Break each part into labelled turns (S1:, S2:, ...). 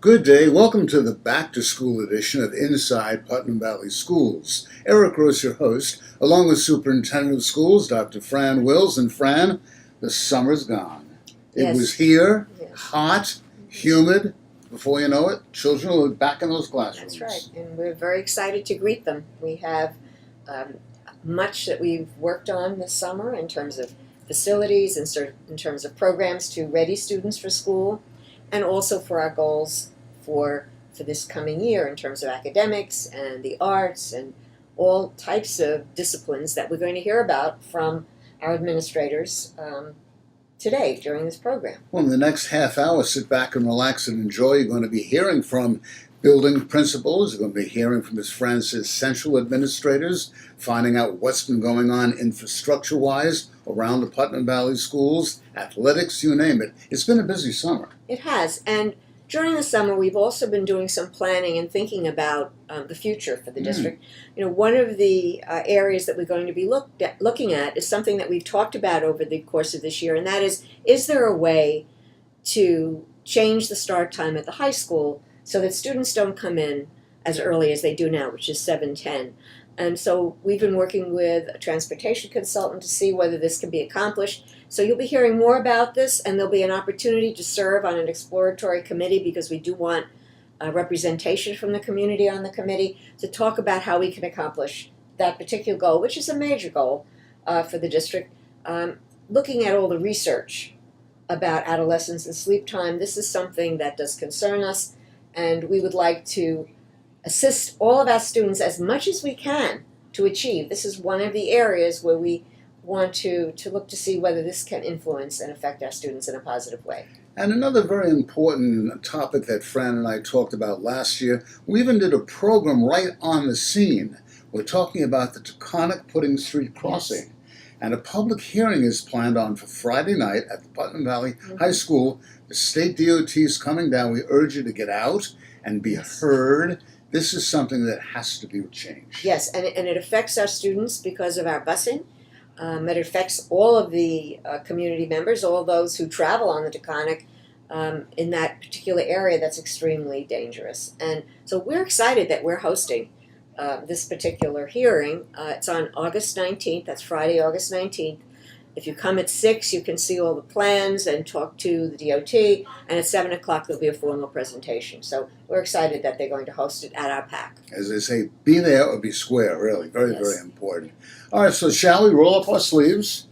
S1: Good day. Welcome to the Back to School edition of Inside Putnam Valley Schools. Eric Gross, your host, along with Superintendent of Schools, Dr. Fran Wills. And Fran, the summer's gone. It was here, hot, humid. Before you know it, children will be back in those classrooms.
S2: That's right, and we're very excited to greet them. We have much that we've worked on this summer in terms of facilities and in terms of programs to ready students for school, and also for our goals for this coming year in terms of academics and the arts and all types of disciplines that we're going to hear about from our administrators today during this program.
S1: Well, in the next half hour, sit back and relax and enjoy. You're going to be hearing from building principals. You're going to be hearing from Ms. Francis central administrators, finding out what's been going on infrastructure-wise around the Putnam Valley schools, athletics, you name it. It's been a busy summer.
S2: It has, and during the summer we've also been doing some planning and thinking about the future for the district. You know, one of the areas that we're going to be looking at is something that we've talked about over the course of this year, and that is there a way to change the start time at the high school so that students don't come in as early as they do now, which is 7:10. And so we've been working with a transportation consultant to see whether this can be accomplished. So you'll be hearing more about this, and there'll be an opportunity to serve on an exploratory committee because we do want representation from the community on the committee to talk about how we can accomplish that particular goal, which is a major goal for the district. Looking at all the research about adolescence and sleep time, this is something that does concern us, and we would like to assist all of our students as much as we can to achieve. This is one of the areas where we want to look to see whether this can influence and affect our students in a positive way.
S1: And another very important topic that Fran and I talked about last year, we even did a program right on the scene. We're talking about the Taconic Pudding Street crossing. Yes. And a public hearing is planned on for Friday night at the Putnam Valley High School. The state DOT is coming down. We urge you to get out and be heard. This is something that has to be changed.
S2: Yes, and it affects our students because of our busing. It affects all of the community members, all those who travel on the Taconic in that particular area that's extremely dangerous. And so we're excited that we're hosting this particular hearing. It's on August 19th. That's Friday, August 19th. If you come at 6, you can see all the plans and talk to the DOT. And at 7 o'clock, there'll be a formal presentation. So we're excited that they're going to host it at our PAC.
S1: As they say, be there or be square, really. Very, very important. All right, so shall we roll up our sleeves?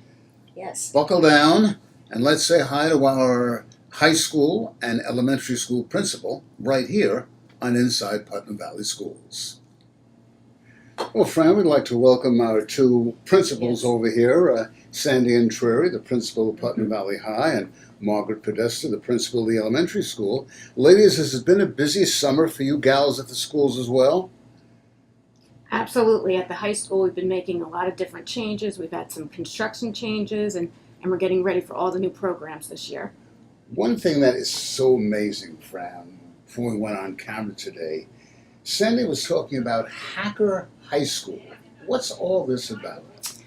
S2: Yes.
S1: Buckle down, and let's say hi to our high school and elementary school principal right here on Inside Putnam Valley Schools. Well, Fran, we'd like to welcome our two principals over here, Sandy Entreri, the principal of Putnam Valley High, and Margaret Podesta, the principal of the elementary school. Ladies, has it been a busy summer for you gals at the schools as well?
S3: Absolutely. At the high school, we've been making a lot of different changes. We've had some construction changes, and we're getting ready for all the new programs this year.
S1: One thing that is so amazing, Fran, before we went on camera today, Sandy was talking about Hacker High School. What's all this about?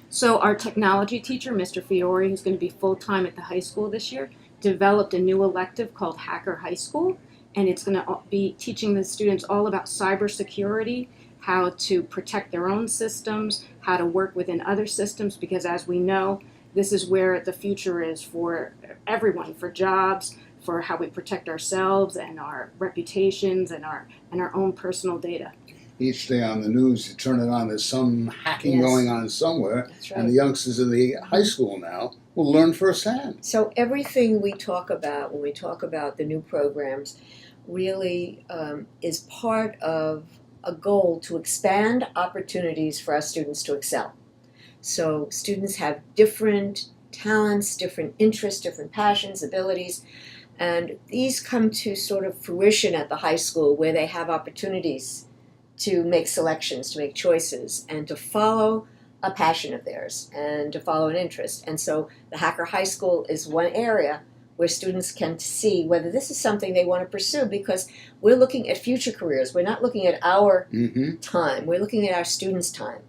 S3: So our technology teacher, Mr. Fiore, who's going to be full-time at the high school this year, developed a new elective called Hacker High School, and it's going to be teaching the students all about cybersecurity, how to protect their own systems, how to work within other systems, because as we know, this is where the future is for everyone, for jobs, for how we protect ourselves and our reputations and our own personal data.
S1: Each day on the news, you turn it on, there's some hacking going on somewhere.
S2: That's right.
S1: And the youngsters in the high school now will learn firsthand.
S2: So everything we talk about when we talk about the new programs really is part of a goal to expand opportunities for our students to excel. So students have different talents, different interests, different passions, abilities, and these come to sort of fruition at the high school where they have opportunities to make selections, to make choices, and to follow a passion of theirs and to follow an interest. And so the Hacker High School is one area where students can see whether this is something they want to pursue, because we're looking at future careers. We're not looking at our time. We're looking at our students' time.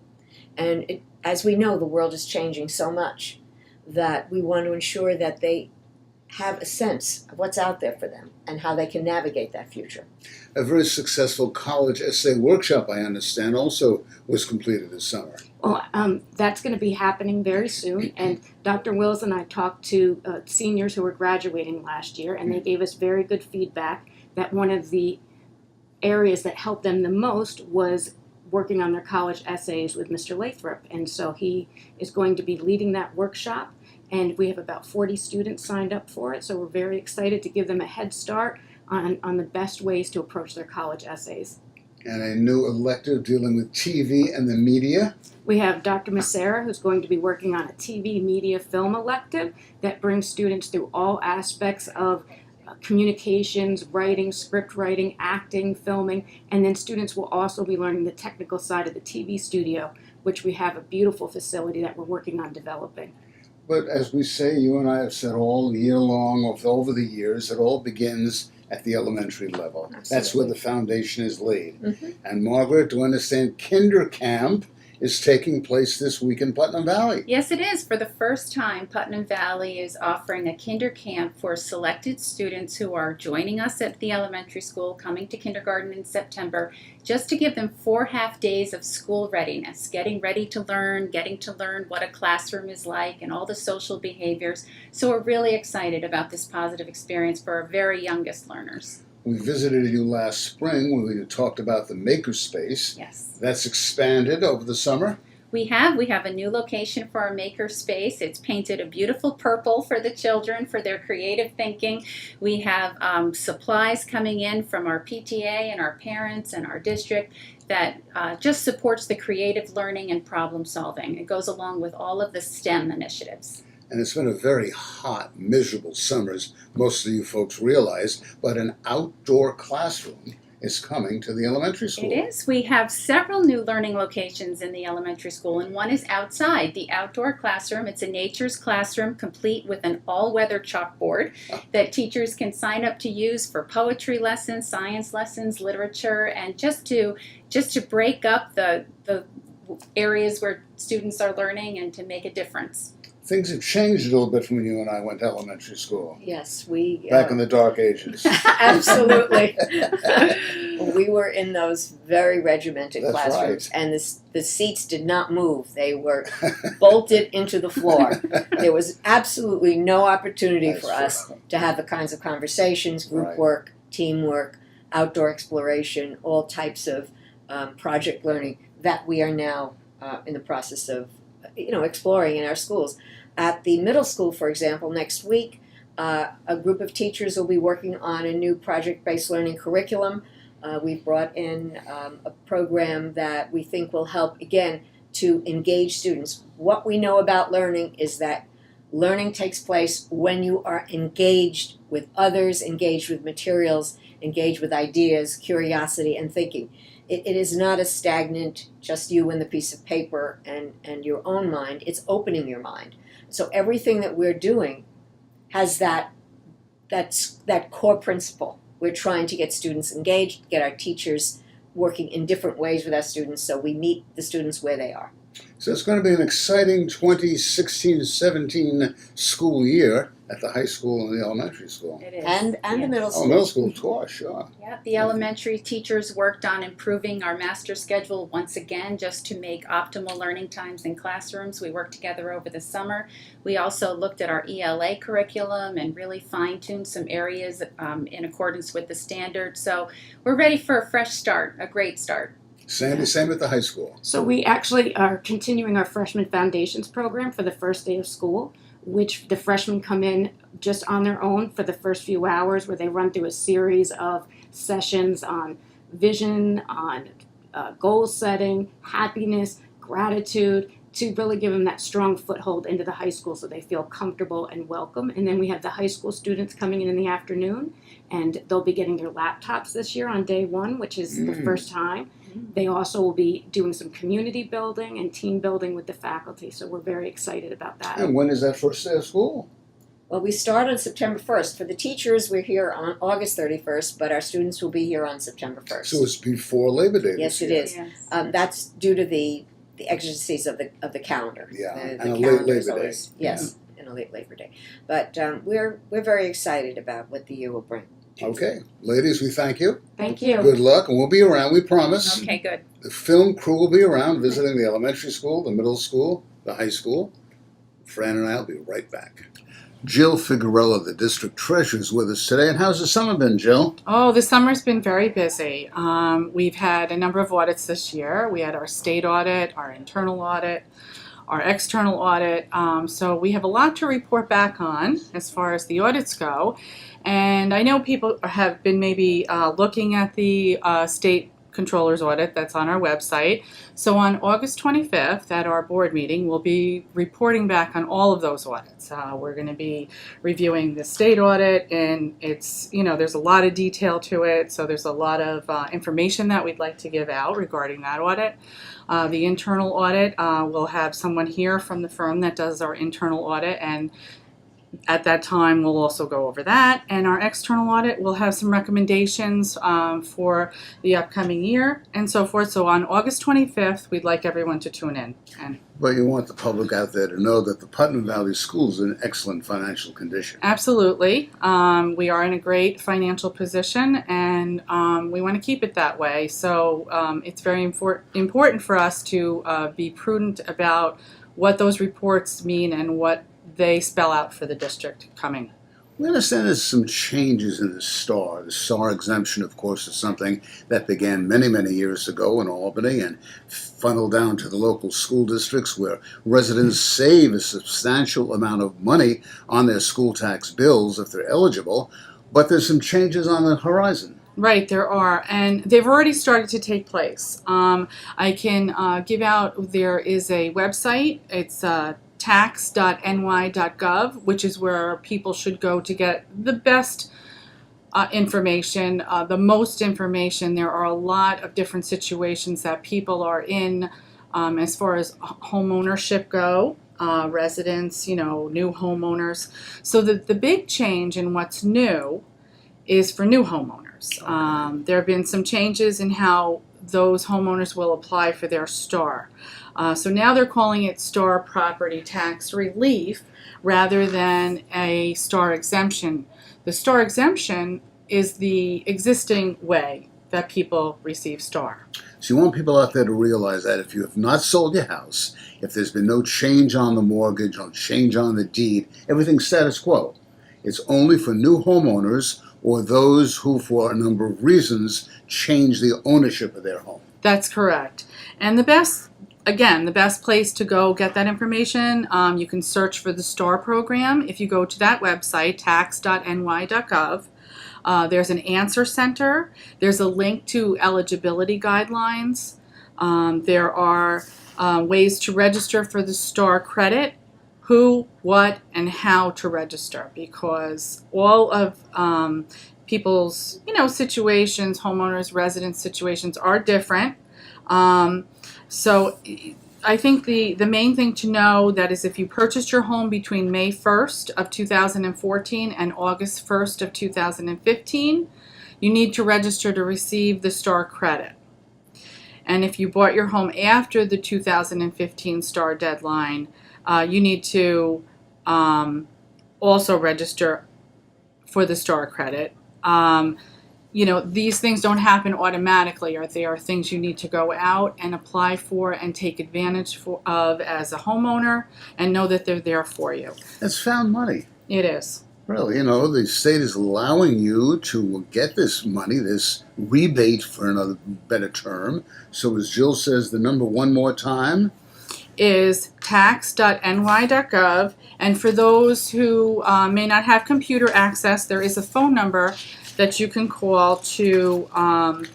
S2: And as we know, the world is changing so much that we want to ensure that they have a sense of what's out there for them and how they can navigate that future.
S1: A very successful college essay workshop, I understand, also was completed this summer.
S3: Well, that's going to be happening very soon, and Dr. Wills and I talked to seniors who were graduating last year, and they gave us very good feedback that one of the areas that helped them the most was working on their college essays with Mr. Lathrop, and so he is going to be leading that workshop, and we have about 40 students signed up for it, so we're very excited to give them a head start on the best ways to approach their college essays.
S1: And a new elective dealing with TV and the media.
S3: We have Dr. Massera, who's going to be working on a TV media film elective that brings students through all aspects of communications, writing, script writing, acting, filming, and then students will also be learning the technical side of the TV studio, which we have a beautiful facility that we're working on developing.
S1: But as we say, you and I have said all year long, over the years, it all begins at the elementary level.
S2: Absolutely.
S1: That's where the foundation is laid.
S2: Mm-hmm.
S1: And Margaret, to understand, Kinder Camp is taking place this week in Putnam Valley.
S4: Yes, it is. For the first time, Putnam Valley is offering a kinder camp for selected students who are joining us at the elementary school, coming to kindergarten in September, just to give them 4 half days of school readiness, getting ready to learn, getting to learn what a classroom is like and all the social behaviors. So we're really excited about this positive experience for our very youngest learners.
S1: We visited you last spring when we talked about the makerspace.
S4: Yes.
S1: That's expanded over the summer.
S4: We have a new location for our maker space. It's painted a beautiful purple for the children for their creative thinking. We have supplies coming in from our PTA and our parents and our district that just supports the creative learning and problem solving. It goes along with all of the STEM initiatives.
S1: And it's been a very hot, miserable summer, as most of you folks realize, but an outdoor classroom is coming to the elementary school.
S4: It is. We have several new learning locations in the elementary school, and one is outside, the outdoor classroom. It's a nature's classroom complete with an all-weather chalkboard that teachers can sign up to use for poetry lessons, science lessons, literature, and just to break up the areas where students are learning and to make a difference.
S1: Things have changed a little bit from when you and I went to elementary school.
S2: Yes, we
S1: Back in the dark ages.
S2: absolutely. We were in those very regimented
S1: That's
S2: classrooms,
S1: right.
S2: and the seats did not move. They were bolted into the floor. There was absolutely no opportunity
S1: That's
S2: for us
S1: true.
S2: to have the kinds of conversations, group
S1: Right.
S2: work, teamwork, outdoor exploration, all types of project learning that we are now in the process of exploring in our schools. At the middle school, for example, next week, a group of teachers will be working on a new project-based learning curriculum. We've brought in a program that we think will help, again, to engage students. What we know about learning is that learning takes place when you are engaged with others, engaged with materials, engaged with ideas, curiosity, and thinking. It is not a stagnant, just you and the piece of paper and your own mind. It's opening your mind. So everything that we're doing has that core principle. We're trying to get students engaged, get our teachers working in different ways with our students so we meet the students where they are.
S1: So it's going to be an exciting 2016-17 school year at the high school and the elementary school.
S4: It is.
S2: And the middle school.
S1: Oh, middle school, of course, sure.
S4: Yeah, the elementary teachers worked on improving our master schedule once again just to make optimal learning times in classrooms. We worked together over the summer. We also looked at our ELA curriculum and really fine-tuned some areas in accordance with the standards. So we're ready for a fresh start, a great start.
S1: Same at the high school.
S3: So we actually are continuing our Freshman Foundations program for the first day of school, which the freshmen come in just on their own for the first few hours, where they run through a series of sessions on vision, on goal setting, happiness, gratitude, to really give them that strong foothold into the high school so they feel comfortable and welcome. And then we have the high school students coming in the afternoon, and they'll be getting their laptops this year on day one, which is the first time. They also will be doing some community building and team building with the faculty, so we're very excited about that.
S1: And when is that first day of school?
S2: Well, we start on September 1st. For the teachers, we're here on August 31st, but our students will be here on September 1st.
S1: So it's before Labor Day
S2: Yes,
S1: this
S2: it
S1: year.
S2: is.
S4: Yes.
S2: That's due to the exigencies of the calendar.
S1: Yeah,
S2: The
S1: and a late
S2: calendar
S1: Labor
S2: is
S1: Day.
S2: always, yes, a late Labor Day. But we're very excited about what the year will bring.
S1: Okay. Ladies, we thank you.
S3: Thank you.
S1: Good luck, and we'll be around, we promise.
S4: Okay, good.
S1: The film crew will be around visiting the elementary school, the middle school, the high school. Fran and I will be right back. Jill Figuerella, the district treasurer, is with us today. And how's the summer been, Jill?
S5: Oh, the summer's been very busy. We've had a number of audits this year. We had our state audit, our internal audit, our external audit. So we have a lot to report back on as far as the audits go. And I know people have been maybe looking at the state controller's audit that's on our website. So on August 25th at our board meeting, we'll be reporting back on all of those audits. We're going to be reviewing the state audit, and it's, there's a lot of detail to it. So there's a lot of information that we'd like to give out regarding that audit. The internal audit, we'll have someone here from the firm that does our internal audit, and at that time, we'll also go over that. And our external audit, we'll have some recommendations for the upcoming year and so forth. So on August 25th, we'd like everyone to tune in.
S1: But you want the public out there to know that the Putnam Valley Schools are in excellent financial condition.
S5: Absolutely. We are in a great financial position, and we want to keep it that way. So it's very important for us to be prudent about what those reports mean and what they spell out for the district coming.
S1: We understand there's some changes in the STAR. The STAR exemption, of course, is something that began many, many years ago in Albany and funneled down to the local school districts where residents save a substantial amount of money on their school tax bills if they're eligible. But there's some changes on the horizon.
S5: Right, there are, and they've already started to take place. I can give out, there is a website. It's tax.ny.gov, which is where people should go to get the best information, the most information. There are a lot of different situations that people are in as far as home ownership go, residents, new homeowners. So the big change in what's new is for new homeowners.
S1: Okay.
S5: There have been some changes in how those homeowners will apply for their STAR. So now they're calling it STAR property tax relief rather than a STAR exemption. The STAR exemption is the existing way that people receive STAR.
S1: So you want people out there to realize that if you have not sold your house, if there's been no change on the mortgage, no change on the deed, everything's status quo. It's only for new homeowners or those who, for a number of reasons, change the ownership of their home.
S5: That's correct. And the best place to go get that information, you can search for the STAR program. If you go to that website, tax.ny.gov, there's an answer center. There's a link to eligibility guidelines. There are ways to register for the STAR credit, who, what, and how to register, because all of people's situations, homeowners, residents' situations are different. So I think the main thing to know that is if you purchased your home between May 1st of 2014 and August 1st of 2015, you need to register to receive the STAR credit. And if you bought your home after the 2015 STAR deadline, you need to also register for the STAR credit. These things don't happen automatically, or they are things you need to go out and apply for and take advantage of as a homeowner and know that they're there for you.
S1: It's found money.
S5: It is.
S1: Really, the state is allowing you to get this money, this rebate for another better term. So as Jill says, the number one more time
S5: is tax.ny.gov. And for those who may not have computer access, there is a phone number that you can call to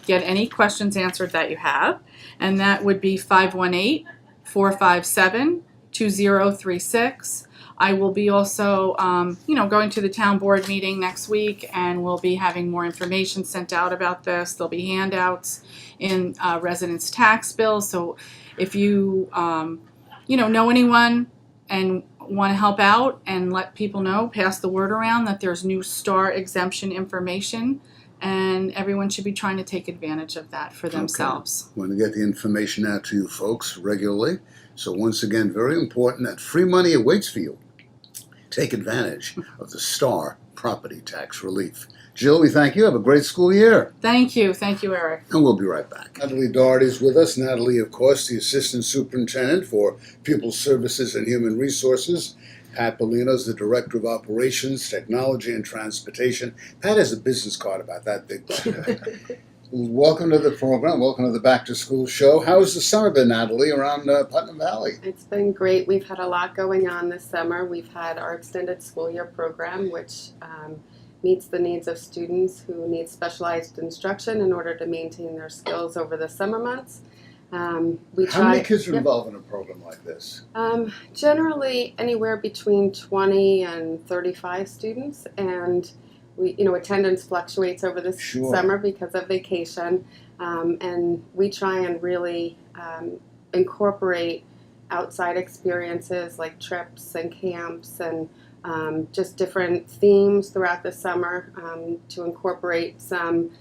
S5: get any questions answered that you have. And that would be 518-457-2036. I will be also, going to the town board meeting next week, and we'll be having more information sent out about this. There'll be handouts in residents' tax bills. So if you, know anyone and want to help out and let people know, pass the word around that there's new STAR exemption information, and everyone should be trying to take advantage of that for themselves.
S1: Okay. Want to get the information out to you folks regularly. So once again, very important that free money awaits for you. take advantage of the STAR property tax relief. Jill, we thank you. Have a great school year.
S5: Thank you, Eric.
S1: And we'll be right back. Natalie Doherty's with us. Natalie, of course, the Assistant Superintendent for Pupil Services and Human Resources. Pat Bellino's the Director of Operations, Technology, and Transportation. Pat has a business card about that big. Welcome to the program. Welcome to the Back to School show. How has the summer been, Natalie, around Putnam Valley?
S6: It's been great. We've had a lot going on this summer. We've had our extended school year program, which meets the needs of students who need specialized instruction in order to maintain their skills over the summer months.
S1: How many kids are involved in a program like this?
S6: Generally, anywhere between 20 and 35 students, and attendance fluctuates over the summer because of vacation, and we try and really incorporate outside experiences like trips and camps and just different themes throughout the summer to incorporate some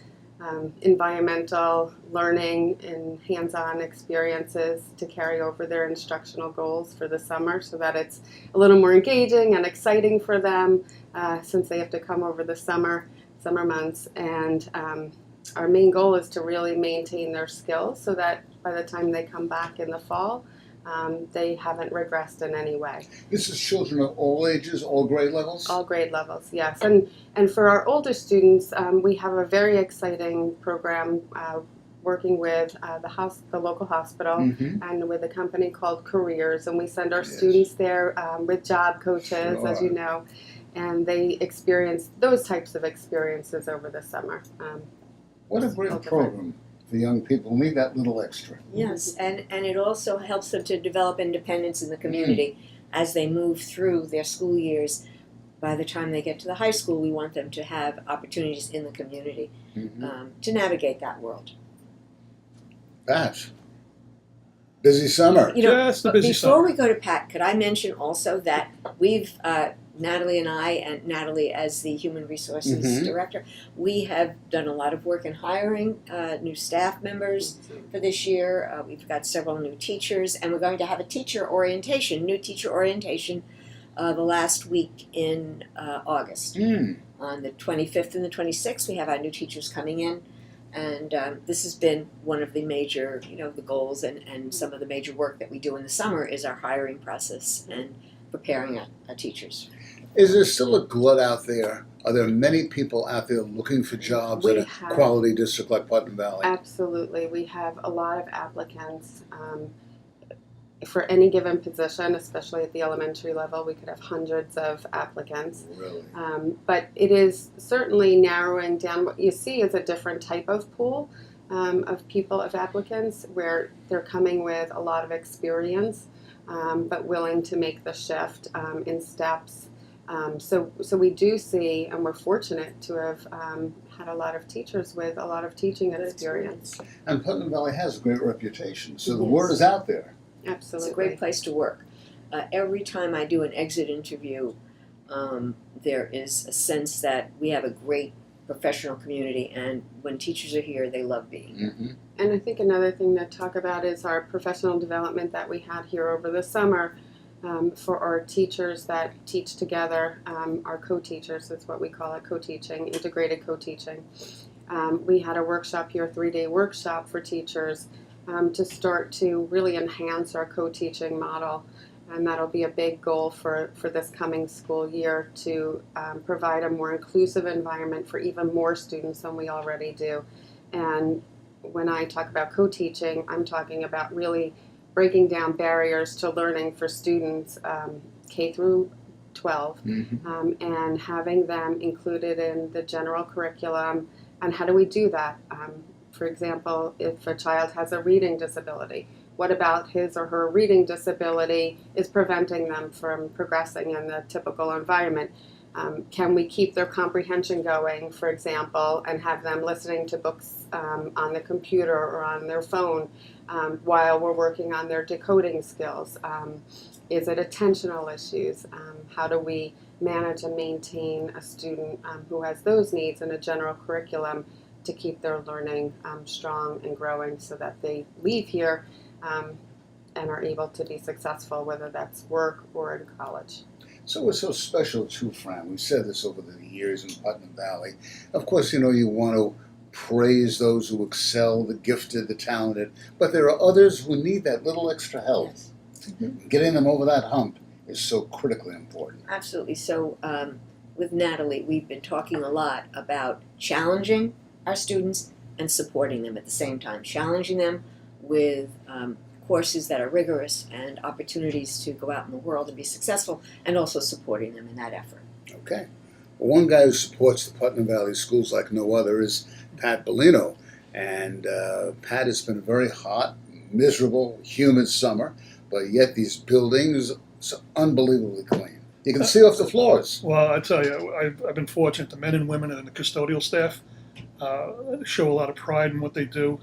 S6: environmental learning and hands-on experiences to carry over their instructional goals for the summer so that it's a little more engaging and exciting for them since they have to come over the summer months. And our main goal is to really maintain their skills so that by the time they come back in the fall, they haven't regressed in any way.
S1: This is children of all ages, all grade levels?
S6: All grade levels, yes. And for our older students, we have a very exciting program working with the local hospital and with a company called Careers. And we send our students there with job coaches, as you know, and they experience those types of experiences over the summer.
S1: What a great program. The young people need that little extra.
S2: Yes, and it also helps them to develop independence in the community as they move through their school years. By the time they get to the high school, we want them to have opportunities in the community to navigate that world.
S1: Pat, busy summer.
S7: Just a busy
S2: Before
S7: summer.
S2: we go to Pat, could I mention also that we've Natalie and I, and Natalie as the Human Resources Director, we have done a lot of work in hiring new staff members for this year. We've got several new teachers, and we're going to have a new teacher orientation, the last week in August. On the 25th and the 26th, we have our new teachers coming in, and this has been one of the major, the goals and some of the major work that we do in the summer is our hiring process and preparing our teachers.
S1: Is there still a glut out there? Are there many people out there looking for jobs in a quality district like Putnam Valley?
S6: Absolutely. We have a lot of applicants for any given position, especially at the elementary level. We could have hundreds of applicants.
S1: Really?
S6: But it is certainly narrowing down. What you see is a different type of pool of applicants where they're coming with a lot of experience, but willing to make the shift in steps. So we do see, and we're fortunate to have had a lot of teachers with a lot of teaching experience.
S1: And Putnam Valley has a great reputation, so the word is out there.
S6: Absolutely.
S2: It's a great place to work. Every time I do an exit interview, there is a sense that we have a great professional community, and when teachers are here, they love being here.
S6: And I think another thing to talk about is our professional development that we had here over the summer. For our teachers that teach together, our co-teachers is what we call it, co-teaching, integrated co-teaching. We had a workshop here, a 3-day workshop for teachers to start to really enhance our co-teaching model. And that'll be a big goal for this coming school year to provide a more inclusive environment for even more students than we already do. And when I talk about co-teaching, I'm talking about really breaking down barriers to learning for students K through 12 and having them included in the general curriculum. And how do we do that? For example, if a child has a reading disability, what about his or her reading disability is preventing them from progressing in the typical environment? Can we keep their comprehension going, for example, and have them listening to books on the computer or on their phone while we're working on their decoding skills? Is it attentional issues? How do we manage and maintain a student who has those needs in a general curriculum to keep their learning strong and growing so that they leave here and are able to be successful, whether that's work or in college?
S1: So what's so special too, Fran? We've said this over the years in Putnam Valley. Of course, you want to praise those who excel, the gifted, the talented, but there are others who need that little extra help.
S2: Yes.
S1: Getting them over that hump is so critically important.
S2: Absolutely. So, with Natalie, we've been talking a lot about challenging our students and supporting them at the same time. Challenging them with courses that are rigorous and opportunities to go out in the world and be successful, and also supporting them in that effort.
S1: Okay. Well, one guy who supports the Putnam Valley schools like no other is Pat Bellino. And Pat, has been a very hot, miserable, humid summer, but yet these buildings are unbelievably clean. You can see off the floors.
S7: Well, I tell you, I've been fortunate. The men and women and the custodial staff show a lot of pride in what they do,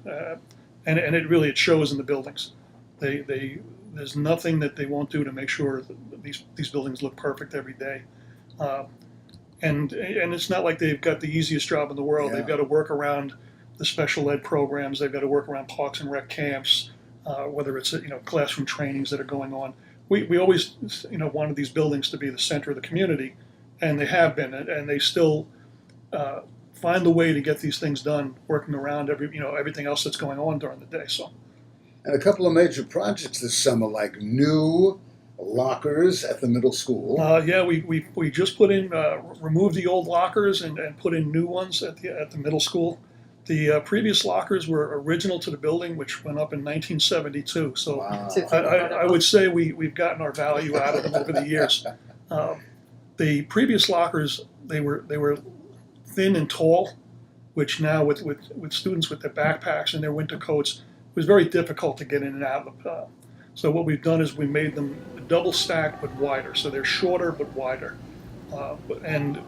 S7: and it shows in the buildings. There's nothing that they won't do to make sure that these buildings look perfect every day. And it's not like they've got the easiest job in the world.
S1: Yeah.
S7: They've got to work around the special ed programs. They've got to work around parks and rec camps, whether it's classroom trainings that are going on. We always wanted these buildings to be the center of the community, and they have been, and they still find the way to get these things done, working around everything else that's going on during the day. So.
S1: And a couple of major projects this summer, like new lockers at the middle school.
S7: Yeah, we just put in, removed the old lockers and put in new ones at the middle school. The previous lockers were original to the building, which went up in 1972. So
S1: Wow.
S7: I would say we've gotten our value out of them over the years. The previous lockers, they were thin and tall, which now with students with their backpacks and their winter coats, it was very difficult to get in and out of them. So what we've done is we made them double stacked but wider. So they're shorter but wider. And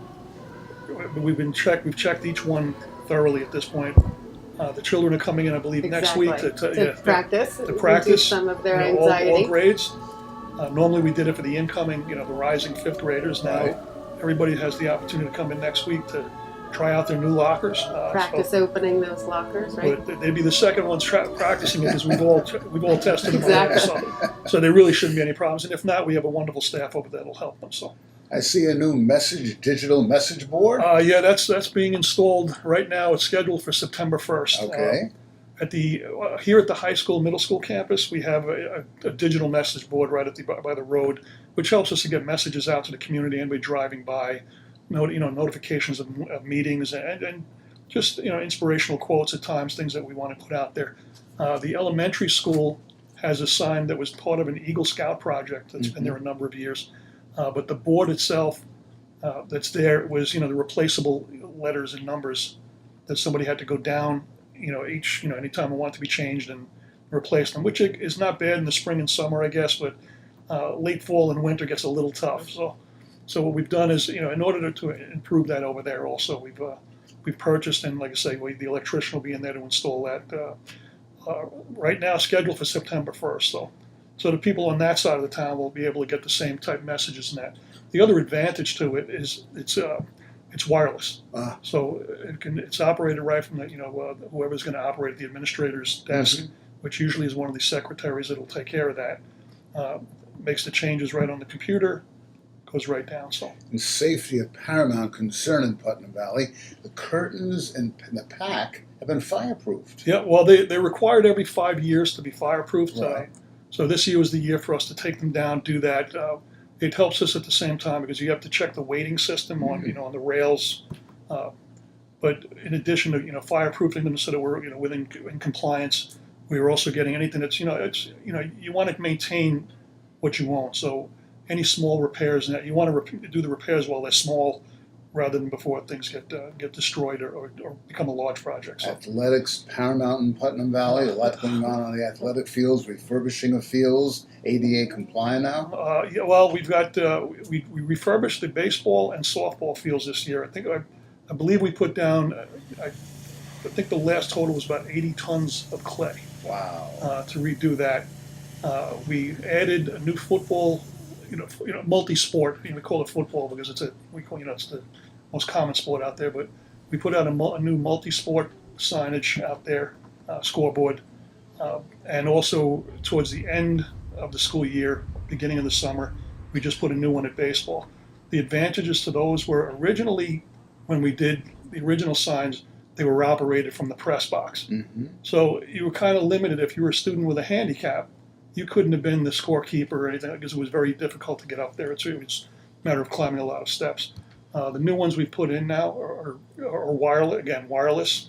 S7: we've checked each one thoroughly at this point. The children are coming in, I believe, next week to
S6: practice.
S7: practice
S6: Reduce some of their
S7: all
S6: anxiety.
S7: grades. Normally we did it for the incoming, the rising fifth graders. Now
S1: Right.
S7: everybody has the opportunity to come in next week to try out their new lockers.
S6: Practice opening those lockers, right?
S7: But they'd be the second ones practicing it because we've all tested them.
S6: Exactly.
S7: Already, so there really shouldn't be any problems. And if not, we have a wonderful staff over there that'll help them. So.
S1: I see a new digital message board.
S7: Yeah, that's being installed right now. It's scheduled for September 1st.
S1: Okay.
S7: Here at the high school, middle school campus, we have a digital message board right by the road, which helps us to get messages out to the community. Anybody driving by, notifications of meetings and just inspirational quotes at times, things that we want to put out there. The elementary school has a sign that was part of an Eagle Scout project that's been there a number of years. But the board itself that's there was, the replaceable letters and numbers that somebody had to go down, anytime it wanted to be changed and replace them, which is not bad in the spring and summer, I guess, but late fall and winter gets a little tough. So what we've done is, in order to improve that over there also, we've purchased, and like I say, the electrician will be in there to install that right now, scheduled for September 1st. So the people on that side of the town will be able to get the same type messages and that. The other advantage to it is it's wireless. So it's operated right from whoever's going to operate the administrator's desk, which usually is one of the secretaries that'll take care of that. Makes the changes right on the computer, goes right down. So.
S1: And safety a paramount concern in Putnam Valley. The curtains in the pack have been fireproofed.
S7: Yeah, well, they're required every 5 years to be fireproofed.
S1: Right.
S7: So this year was the year for us to take them down, do that. It helps us at the same time because you have to check the weighting system on on the rails. But in addition to fireproofing them so that we're in compliance, we were also getting anything that's you want to maintain what you own. So any small repairs and that you want to do the repairs while they're small, rather than before things get destroyed or become a large project. So.
S1: Athletics paramount in Putnam Valley. A lot going on the athletic fields, refurbishing of fields, ADA compliant now.
S7: Yeah, well, we've got we refurbished the baseball and softball fields this year. I believe we put down. I think the last total was about 80 tons of clay.
S1: Wow.
S7: To redo that, we added a new football. Multi-sport. We call it football because it's the most common sport out there. But we put out a new multi-sport signage out there, scoreboard, and also towards the end of the school year, beginning of the summer, We just put a new one at baseball. The advantages to those were originally, when we did the original signs, they were operated from the press box.
S1: Mm-hmm.
S7: So you were kind of limited. If you were a student with a handicap, you couldn't have been the scorekeeper or anything because it was very difficult to get up there. It's a matter of climbing a lot of steps. The new ones we've put in now are wireless. Again, wireless.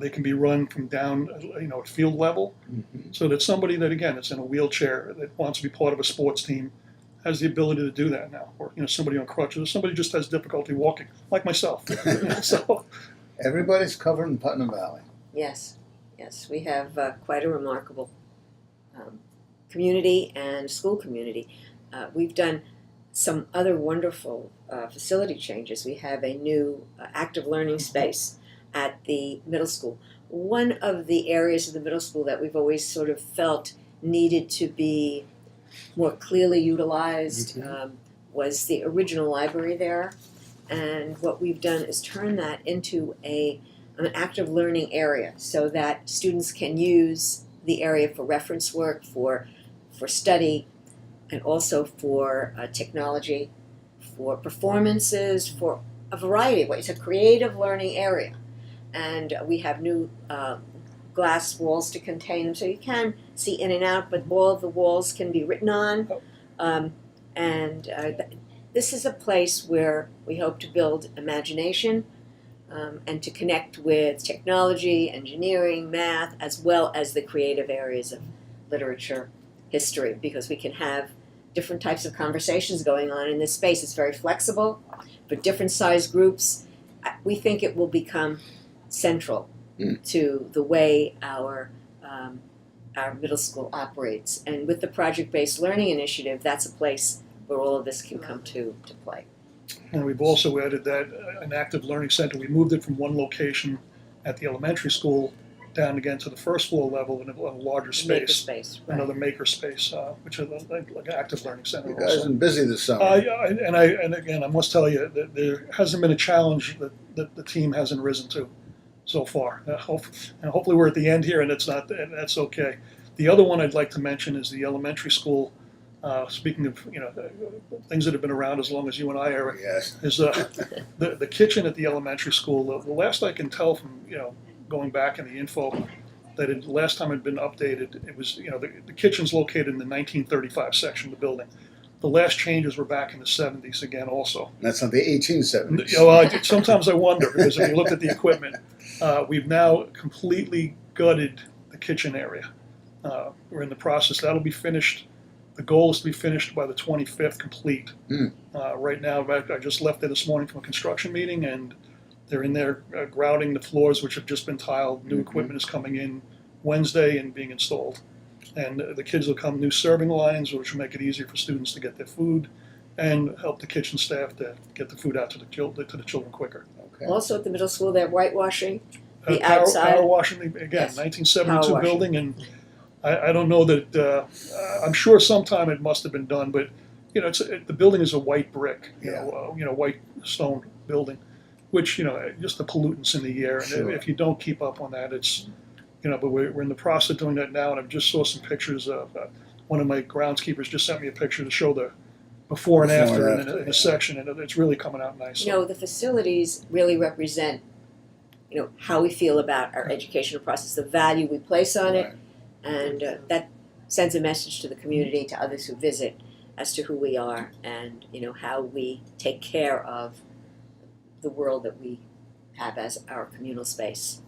S7: They can be run from down, at field level,
S1: Mm-hmm.
S7: so that somebody that again is in a wheelchair that wants to be part of a sports team has the ability to do that now. Or somebody on crutches, or somebody just has difficulty walking, like myself. So
S1: Everybody's covered in Putnam Valley.
S2: Yes, yes, we have quite a remarkable community and school community. We've done some other wonderful facility changes. We have a new active learning space at the middle school. One of the areas of the middle school that we've always sort of felt needed to be more clearly utilized was the original library there. And what we've done is turn that into an active learning area so that students can use the area for reference work, for study, and also for technology, for performances, for a variety of ways. It's a creative learning area. And we have new glass walls to contain them, so you can see in and out, but all of the walls can be written on. This is a place where we hope to build imagination and to connect with technology, engineering, math, as well as the creative areas of literature, history, because we can have different types of conversations going on in this space. It's very flexible for different size groups. We think it will become central to the way our middle school operates. And with the project-based learning initiative, that's a place where all of this can come to play.
S7: And we've also added that an active learning center. We moved it from one location at the elementary school down again to the first floor level in a larger space.
S2: Makerspace,
S7: Another maker space, which is like an active learning center.
S1: You guys have been busy this summer.
S7: And again, I must tell you that there hasn't been a challenge that the team hasn't risen to so far. And hopefully we're at the end here, and and that's okay. The other one I'd like to mention is the elementary school. Speaking of things that have been around as long as you and I, Eric,
S1: Yes.
S7: is the kitchen at the elementary school. The last I can tell from going back in the info, that the last time it had been updated, it was the kitchen's located in the 1935 section of the building. The last changes were back in the 70s again, also.
S1: That's not the 1870s.
S7: Sometimes I wonder because if you look at the equipment, we've now completely gutted the kitchen area. We're in the process. That'll be finished. The goal is to be finished by the 25th, complete. Right now, I just left there this morning from a construction meeting, and they're in there grouting the floors, which have just been tiled. New equipment is coming in Wednesday and being installed. And the kids will come, new serving lines, which will make it easier for students to get their food and help the kitchen staff to get the food out to the children quicker.
S1: Okay.
S2: Also at the middle school, they're whitewashing the outside.
S7: Power washing, again,
S2: Yes.
S7: 1972
S2: Power washing.
S7: building, and I don't know that, I'm sure sometime it must have been done, but, the building is a white brick, white stone building, which, just the pollutants in the air, and
S1: Sure.
S7: if you don't keep up on that, it's, but we're in the process of doing that now, and I just saw some pictures of, one of my groundskeepers just sent me a picture to show the before and after in a section, and it's really coming out nice.
S2: The facilities really represent, how we feel about our educational process, the value we place on it, and that sends a message to the community, to others who visit, as to who we are and, how we take care of the world that we have as our communal space.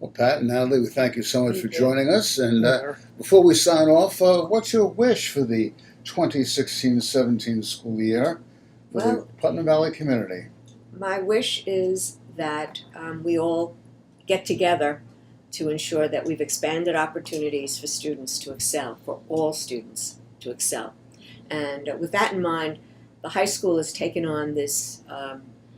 S1: Well, Pat and Natalie, we thank you so much for
S2: Thank you.
S1: joining us. And
S7: Yeah.
S1: before we sign off, what's your wish for the 2016-17 school year for the
S2: Well-
S1: Putnam Valley community?
S2: My wish is that we all get together to ensure that we've expanded opportunities for students to excel, for all students to excel. And with that in mind, the high school has taken on this,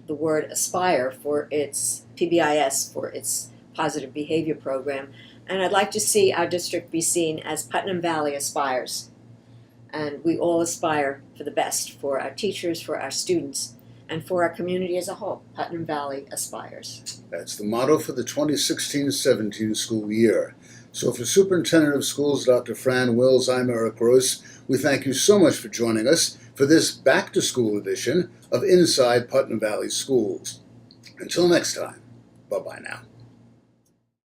S2: the word aspire for its PBIS, for its positive behavior program. And I'd like to see our district be seen as Putnam Valley aspires. And we all aspire for the best, for our teachers, for our students, and for our community as a whole. Putnam Valley aspires.
S1: That's the motto for the 2016-17 school year. So for Superintendent of Schools, Dr. Fran Wills, I'm Eric Gross. We thank you so much for joining us for this back-to-school edition of Inside Putnam Valley Schools. Until next time, bye-bye now.